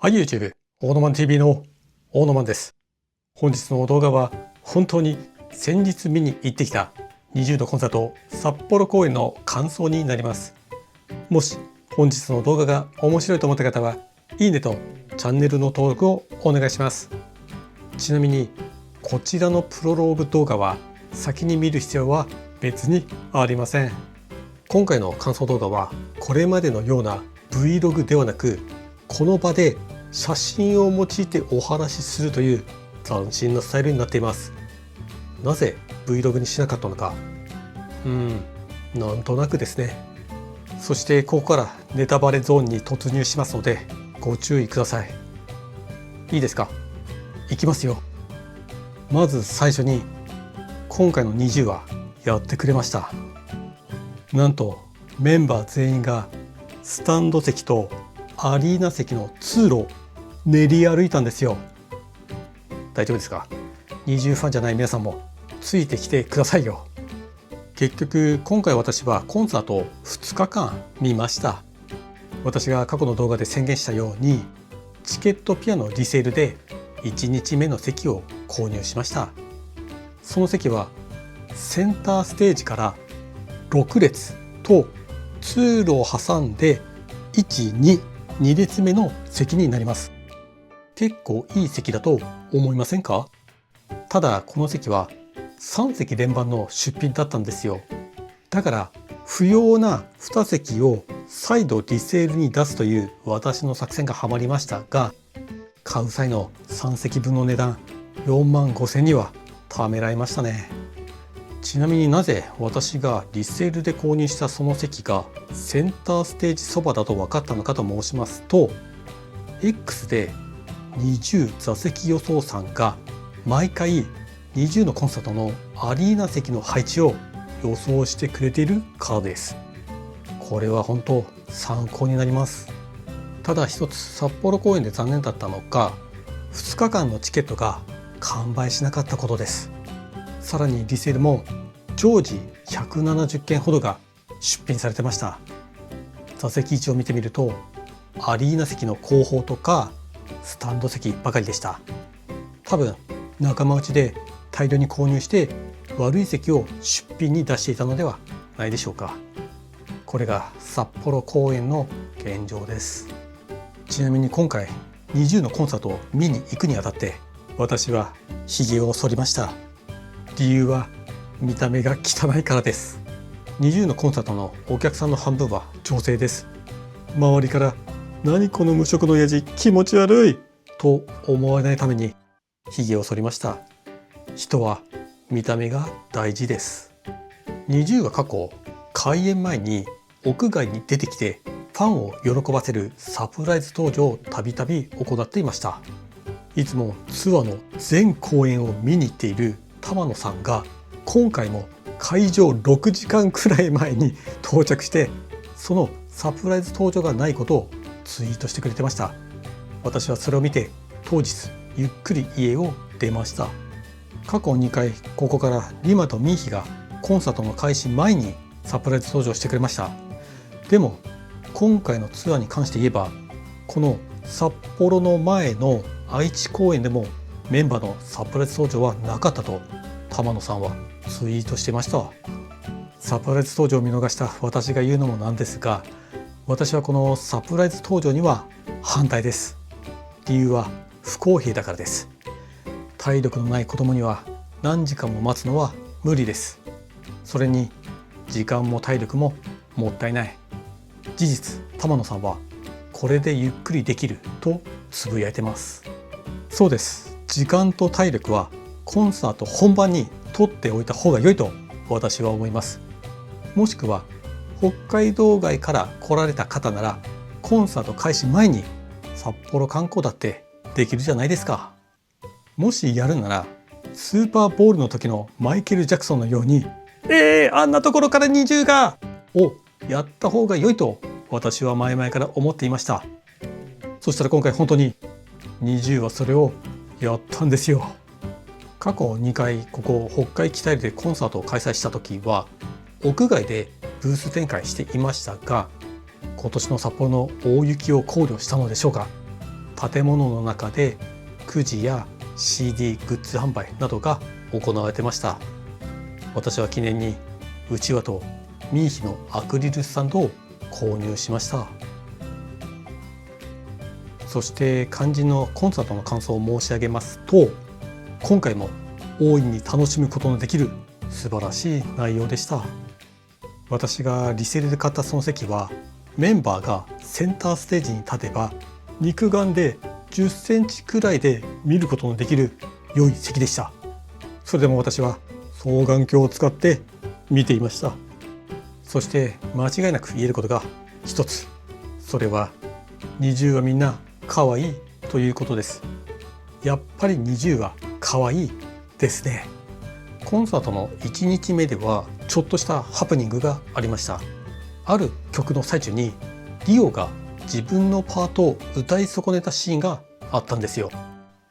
はい、YouTube、オーノマン TV のオーノマンです。本日の動画は本当に先日見に行ってきた20のコンサート札幌公演の感想になります。もし本日の動画が面白いと思った方は、いいねとチャンネルの登録をお願いします。ちなみにこちらのプロローグ動画は先に見る必要は別にありません。今回の感想動画はこれまでのような Vlog ではなく、この場で写真を用いてお話しするという斬新なスタイルになっています。なぜ Vlog にしなかったのか、なんとなくですね。そしてここからネタバレゾーンに突入しますのでご注意ください。いいですか？いきますよ。まず最初に今回の20話やってくれました。なんとメンバー全員がスタンド席とアリーナ席の通路を練り歩いたんですよ。大丈夫ですか？20ファンじゃない皆さんもついてきてくださいよ。結局今回私はコンサートを2日間見ました。私が過去の動画で宣言したように、チケットピアのリセールで1日目の席を購入しました。その席はセンターステージから6列と通路を挟んで1、2列目の席になります。結構いい席だと思いませんか？ただこの席は3席連番の出品だったんですよ。だから不要な2席を再度リセールに出すという私の作戦がはまりましたが、買う際の3席分の値段4万5千にはためらいましたね。ちなみになぜ私がリセールで購入したその席がセンターステージそばだと分かったのかと申しますと、 X で20座席予想さんが毎回20のコンサートのアリーナ席の配置を予想してくれているからです。これは本当参考になります。ただ一つ札幌公演で残念だったのが、2日間のチケットが完売しなかったことです。さらにリセールも常時170件ほどが出品されてました。座席位置を見てみるとアリーナ席の後方とかスタンド席ばかりでした。多分仲間内で大量に購入して悪い席を出品に出していたのではないでしょうか。これが札幌公演の現状です。ちなみに今回20のコンサートを見に行くにあたって私はひげを剃りました。理由は見た目が汚いからです。20のコンサートのお客さんの半分は女性です。周りから何この無色の親父気持ち悪いと思われないためにひげを剃りました。人は見た目が大事です。20は過去開演前に屋外に出てきてファンを喜ばせるサプライズ登場をたびたび行っていました。いつもツアーの全公演を見に行っている玉野さんが今回も会場6時間くらい前に到着して、そのサプライズ登場がないことをツイートしてくれてました。私はそれを見て当日ゆっくり家を出ました。過去2回ここからリマとミーヒがコンサートの開始前にサプライズ登場してくれました。でも今回のツアーに関して言えば、この札幌の前の愛知公演でもメンバーのサプライズ登場はなかったと玉野さんはツイートしてました。サプライズ登場を見逃した私が言うのもなんですが、私はこのサプライズ登場には反対です。理由は不公平だからです。体力のない子供には何時間も待つのは無理です。それに時間も体力ももったいない。事実玉野さんはこれでゆっくりできるとつぶやいてます。そうです。時間と体力はコンサート本番に取っておいた方が良いと私は思います。もしくは北海道外から来られた方ならコンサート開始前に札幌観光だってできるじゃないですか。もしやるならスーパーボールの時のマイケル・ジャクソンのようにあんなところから20がをやった方が良いと私は前々から思っていました。そしたら今回本当に20はそれをやったんですよ。過去2回ここ北海北入でコンサートを開催した時は屋外でブース展開していましたが、今年の札幌の大雪を考慮したのでしょうか、建物の中でくじや CD グッズ販売などが行われてました。私は記念にうちわとミーヒのアクリルスタンドを購入しました。そして肝心のコンサートの感想を申し上げますと、今回も大いに楽しむことのできる素晴らしい内容でした。私がリセールで買ったその席は、メンバーがセンターステージに立てば肉眼で10センチくらいで見ることのできる良い席でした。それでも私は双眼鏡を使って見ていました。そして間違いなく言えることが一つ、それはNiziUはみんな可愛いということです。やっぱりNiziUは可愛いですね。コンサートの1日目ではちょっとしたハプニングがありました。ある曲の最中にリオが自分のパートを歌い損ねたシーンがあったんですよ。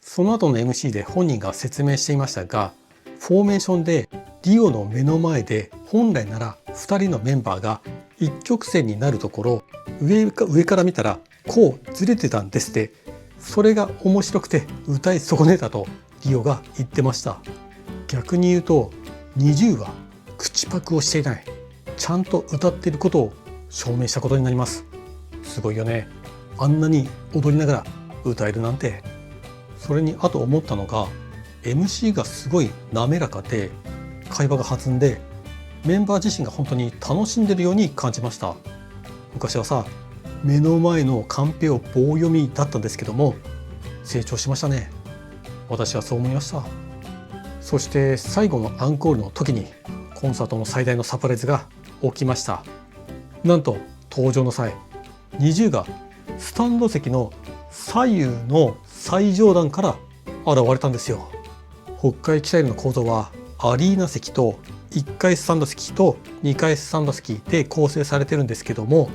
その後の MC で本人が説明していましたが、フォーメーションでリオの目の前で本来なら2人のメンバーが一直線になるところ、上から見たらこうずれてたんですって。それが面白くて歌い損ねたとリオが言ってました。逆に言うとNiziUは口パクをしていない、ちゃんと歌っていることを証明したことになります。すごいよね。あんなに踊りながら歌えるなんて。それにあと思ったのが MC がすごい滑らかで会話が弾んで、メンバー自身が本当に楽しんでるように感じました。昔はさ、目の前のカンペを棒読みだったんですけども、成長しましたね。私はそう思いました。そして最後のアンコールの時にコンサートの最大のサプライズが起きました。なんと登場の際、NiziUがスタンド席の左右の最上段から現れたんですよ。北海北エルの構造はアリーナ席と1階スタンド席と2階スタンド席で構成されてるんですけども、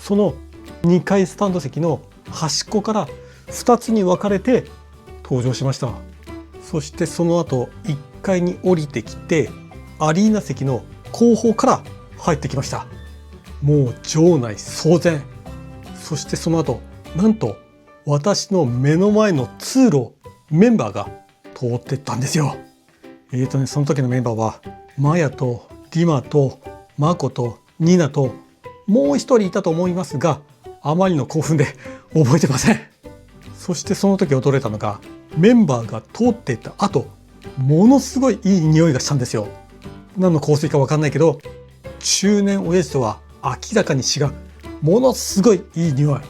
その2階スタンド席の端っこから2つに分かれて登場しました。そしてその後1階に降りてきてアリーナ席の後方から入ってきました。もう場内騒然。そしてその後なんと私の目の前の通路をメンバーが通ってったんですよ。その時のメンバーはマヤとリマとマコとニナともう一人いたと思いますが、あまりの興奮で覚えてません。そしてその時驚いたのが、メンバーが通っていった後、ものすごいいい匂いがしたんですよ。何の香水か分かんないけど、中年親父とは明らかに違う、ものすごいいい匂い。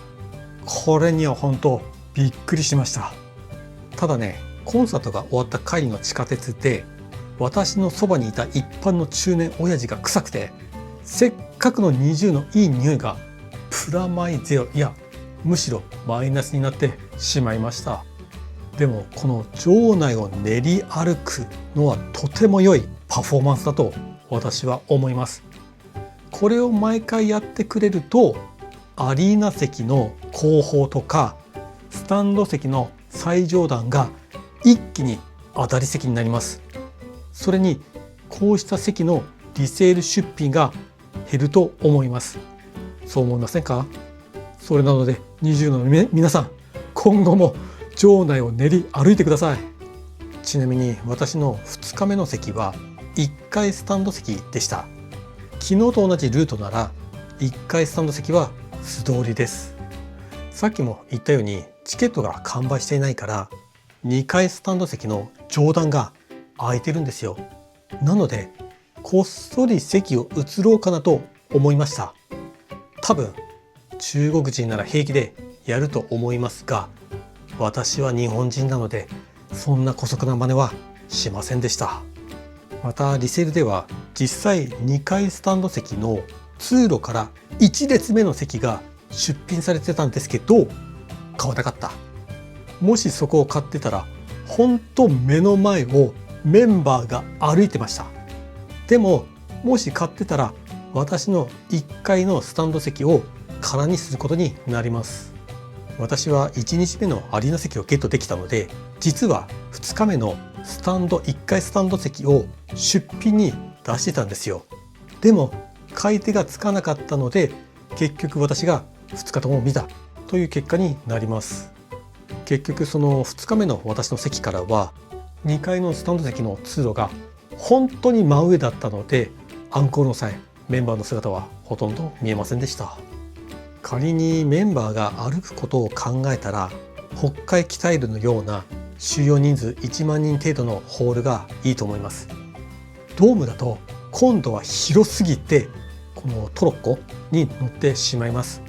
これには本当びっくりしました。ただね、コンサートが終わった帰りの地下鉄で、私のそばにいた一般の中年親父が臭くて、せっかくのNiziUのいい匂いがプラマイゼロ、いやむしろマイナスになってしまいました。でもこの場内を練り歩くのはとても良いパフォーマンスだと私は思います。これを毎回やってくれると、アリーナ席の後方とかスタンド席の最上段が一気に当たり席になります。それにこうした席のリセール出品が減ると思います。そう思いませんか？それなのでNiziUの皆さん、今後も場内を練り歩いてください。ちなみに私の2日目の席は1階スタンド席でした。昨日と同じルートなら1階スタンド席は素通りです。さっきも言ったようにチケットが完売していないから2階スタンド席の上段が空いてるんですよ。なのでこっそり席を移ろうかなと思いました。多分中国人なら平気でやると思いますが、私は日本人なのでそんな姑息な真似はしませんでした。またリセールでは実際2階スタンド席の通路から1列目の席が出品されてたんですけど、買わなかった。もしそこを買ってたら本当目の前をメンバーが歩いてました。でももし買ってたら私の1階のスタンド席を空にすることになります。私は1日目のアリーナ席をゲットできたので、実は2日目の1階スタンド席を出品に出してたんですよ。でも買い手がつかなかったので、結局私が2日とも見たという結果になります。結局その2日目の私の席からは2階のスタンド席の通路が本当に真上だったので、アンコールの際メンバーの姿はほとんど見えませんでした。仮にメンバーが歩くことを考えたら、北海北エルのような収容人数1万人程度のホールがいいと思います。ドームだと今度は広すぎてこのトロッコに乗ってしまいます。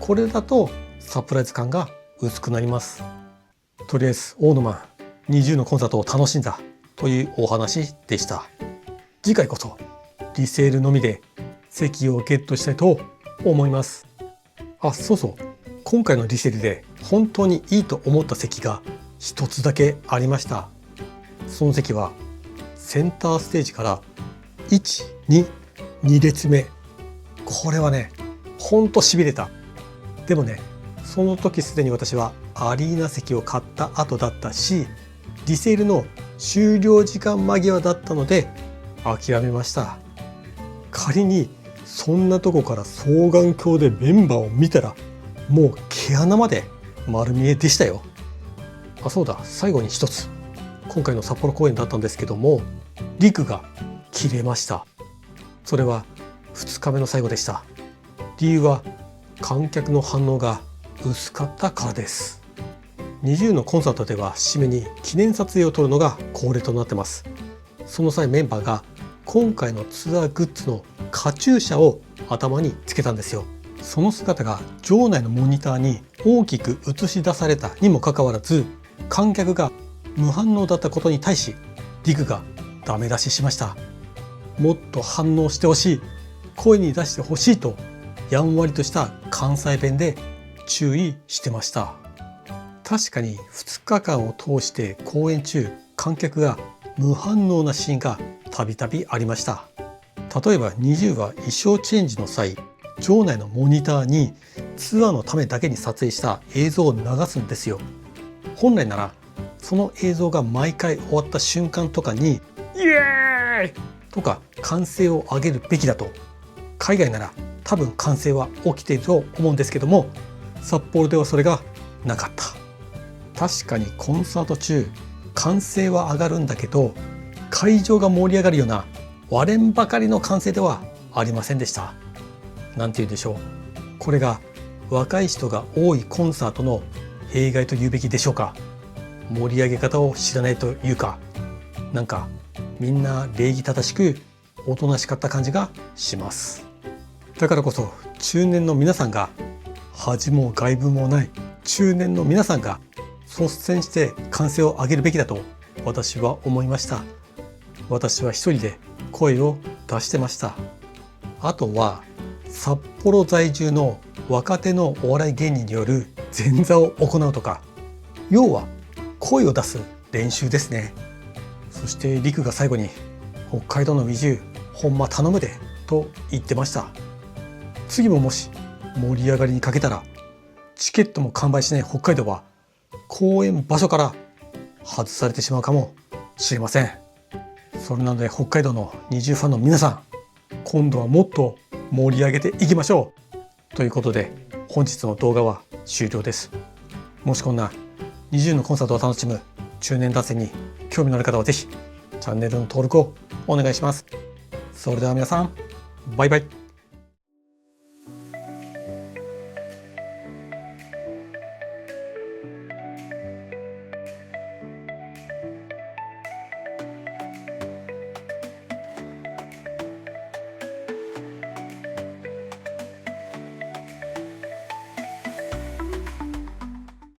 これだとサプライズ感が薄くなります。とりあえずオーノマン20のコンサートを楽しんだというお話でした。次回こそリセールのみで席をゲットしたいと思います。あ、そうそう、今回のリセールで本当にいいと思った席が一つだけありました。その席はセンターステージから2列目。これはね、ほんとしびれた。でもね、その時すでに私はアリーナ席を買った後だったし、リセールの終了時間間際だったので諦めました。仮にそんなとこから双眼鏡でメンバーを見たら、もう毛穴まで丸見えでしたよ。あ、そうだ、最後に一つ、今回の札幌公演だったんですけども、リクが切れました。それは2日目の最後でした。理由は観客の反応が薄かったからです。20のコンサートでは締めに記念撮影を撮るのが恒例となってます。その際メンバーが今回のツアーグッズのカチューシャを頭につけたんですよ。その姿が場内のモニターに大きく映し出されたにもかかわらず、観客が無反応だったことに対しリクがダメ出ししました。もっと反応してほしい、声に出してほしいとやんわりとした関西弁で注意してました。確かに2日間を通して公演中、観客が無反応なシーンがたびたびありました。例えば20は衣装チェンジの際、場内のモニターにツアーのためだけに撮影した映像を流すんですよ。本来ならその映像が毎回終わった瞬間とかにイエーイとか歓声を上げるべきだと。海外なら多分歓声は起きていると思うんですけども、札幌ではそれがなかった。確かにコンサート中歓声は上がるんだけど、会場が盛り上がるような割れんばかりの歓声ではありませんでした。なんて言うんでしょう、これが若い人が多いコンサートの弊害と言うべきでしょうか。盛り上げ方を知らないというか、なんかみんな礼儀正しくおとなしかった感じがします。だからこそ中年の皆さんが、恥も外聞もない中年の皆さんが率先して歓声を上げるべきだと私は思いました。私は一人で声を出してました。あとは札幌在住の若手のお笑い芸人による前座を行うとか、要は声を出す練習ですね。そしてリクが最後に北海道の20ほんま頼むでと言ってました。次ももし盛り上がりに欠けたら、チケットも完売しない北海道は公演場所から外されてしまうかもしれません。それなので北海道の20ファンの皆さん、今度はもっと盛り上げていきましょうということで、本日の動画は終了です。もしこんな20のコンサートを楽しむ中年男性に興味のある方はぜひチャンネルの登録をお願いします。それでは皆さん、バイバイ。